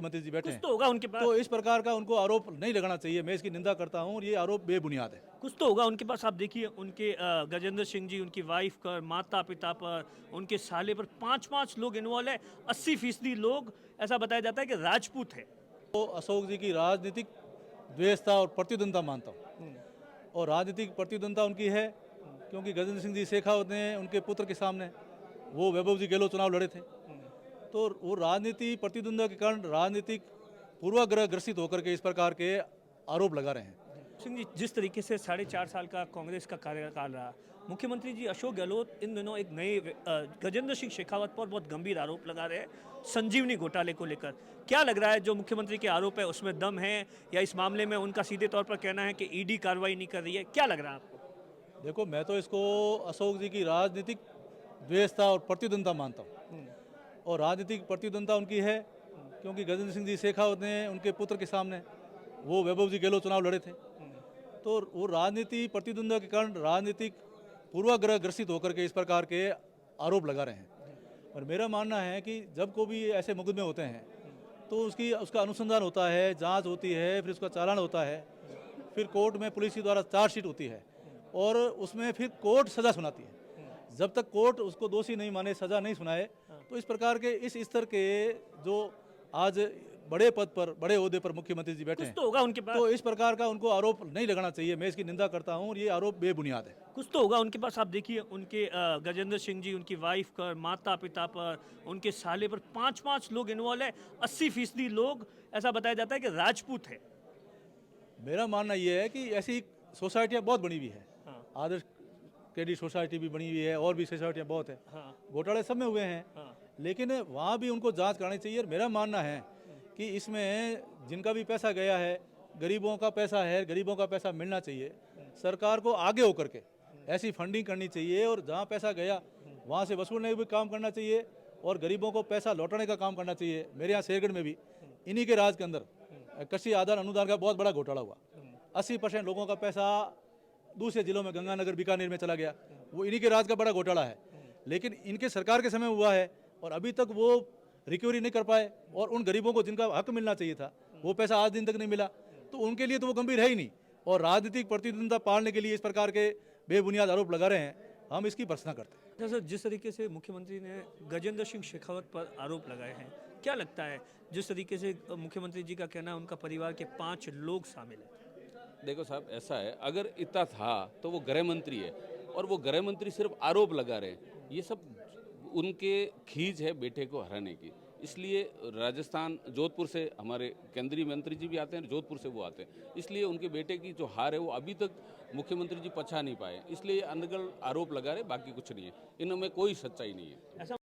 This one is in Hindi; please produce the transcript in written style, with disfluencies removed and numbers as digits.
मंत्री जी बैठे कुछ हैं, तो होगा उनके पास, तो इस प्रकार का उनको आरोप नहीं लगाना चाहिए। मैं इसकी निंदा करता हूँ और ये आरोप बेबुनियाद है। कुछ तो होगा उनके पास। आप देखिए उनके गजेंद्र सिंह जी, उनकी वाइफ पर, माता पिता पर, उनके साले पर 5-5 लोग इन्वॉल्व है। 80% लोग, ऐसा बताया जाता है कि राजपूत है। तो अशोक जी की राजनीतिक द्वेषता और प्रतिद्वंदता मानता हूँ, और राजनीतिक प्रतिद्वंदता उनकी है क्योंकि गजेंद्र सिंह जी शेखावत ने उनके पुत्र के सामने वो वैभव जी गहलोत चुनाव लड़े थे, तो वो राजनीति प्रतिद्वंद्विता के कारण राजनीतिक पूर्वाग्रह ग्रसित होकर के इस प्रकार के आरोप लगा रहे हैं। सिंह जी, जिस तरीके से 4.5 साल का कांग्रेस का कार्यकाल रहा, मुख्यमंत्री जी अशोक गहलोत इन दिनों एक नए गजेंद्र सिंह शेखावत पर बहुत गंभीर आरोप लगा रहे हैं संजीवनी घोटाले को लेकर। क्या लग रहा है जो मुख्यमंत्री के आरोप है उसमें दम है, या इस मामले में उनका सीधे तौर पर कहना है कि ईडी कार्रवाई नहीं कर रही है? क्या लग रहा है आपको? देखो, मैं तो इसको अशोक जी की राजनीतिक द्वेषता और प्रतिद्वंदता मानता हूँ, और राजनीतिक प्रतिद्वंदता उनकी है क्योंकि गजेंद्र सिंह जी शेखावत ने उनके पुत्र के सामने वो वैभव जी गहलोत चुनाव लड़े थे, तो वो राजनीति प्रतिद्वंद्विता के कारण राजनीतिक पूर्वाग्रह ग्रसित होकर के इस प्रकार के आरोप लगा रहे हैं। और मेरा मानना है कि जब को भी ऐसे मुकदमे होते हैं तो उसका अनुसंधान होता है, जांच होती है, फिर उसका चालान होता है, फिर कोर्ट में पुलिस के द्वारा चार्जशीट होती है, और उसमें फिर कोर्ट सज़ा सुनाती है। जब तक कोर्ट उसको दोषी नहीं माने, सज़ा नहीं सुनाए, तो इस प्रकार के इस स्तर के जो आज बड़े पद पर, बड़े ओहदे पर मुख्यमंत्री जी बैठे कुछ हैं, तो होगा उनके पास, तो इस प्रकार का उनको आरोप नहीं लगाना चाहिए। मैं इसकी निंदा करता हूँ और ये आरोप बेबुनियाद है। कुछ तो होगा उनके पास। आप देखिए उनके गजेंद्र सिंह जी, उनकी वाइफ पर, माता पिता पर, उनके साले पर 5-5 लोग इन्वॉल्व है। 80% लोग, ऐसा बताया जाता है कि राजपूत है। मेरा मानना ये है कि ऐसी सोसाइटियाँ बहुत बनी हुई है, हाँ, आदर्श क्रेडिट सोसाइटी भी बनी हुई है, और भी सोसाइटियाँ बहुत है, हाँ, घोटाले सब में हुए हैं, हाँ, लेकिन वहाँ भी उनको जांच करानी चाहिए। और मेरा मानना है कि इसमें जिनका भी पैसा गया है, गरीबों का पैसा है, गरीबों का पैसा मिलना चाहिए। सरकार को आगे होकर के ऐसी फंडिंग करनी चाहिए, और जहाँ पैसा गया वहाँ से वसूलने का भी काम करना चाहिए, और गरीबों को पैसा लौटाने का काम करना चाहिए। मेरे यहाँ शेरगढ़ में भी इन्हीं के राज के अंदर कृषि आदान अनुदान का बहुत बड़ा घोटाला हुआ। 80% लोगों का पैसा दूसरे जिलों में, गंगानगर, बीकानेर में चला गया। वो इन्हीं के राज का बड़ा घोटाला है, लेकिन इनके सरकार के समय हुआ है और अभी तक वो रिकवरी नहीं कर पाए, और उन गरीबों को जिनका हक मिलना चाहिए था वो पैसा आज दिन तक नहीं मिला, तो उनके लिए तो वो गंभीर है ही नहीं। और राजनीतिक प्रतिद्वंद्विता पालने के लिए इस प्रकार के बेबुनियाद आरोप लगा रहे हैं, हम इसकी भर्त्सना करते हैं। अच्छा सर, जिस तरीके से मुख्यमंत्री ने गजेंद्र सिंह शेखावत पर आरोप लगाए हैं, क्या लगता है जिस तरीके से मुख्यमंत्री जी का कहना है उनका परिवार के 5 लोग शामिल हैं? देखो साहब, ऐसा है, अगर इतना था तो वो गृह मंत्री है, और वो गृह मंत्री सिर्फ आरोप लगा रहे हैं। ये सब उनके खींच है बेटे को हराने की। इसलिए राजस्थान, जोधपुर से हमारे केंद्रीय मंत्री जी भी आते हैं, जोधपुर से वो आते हैं, इसलिए उनके बेटे की जो हार है वो अभी तक मुख्यमंत्री जी पचा नहीं पाए, इसलिए ये अनगढ़ आरोप लगा रहे, बाकी कुछ नहीं है, इनमें कोई सच्चाई नहीं है। ऐसा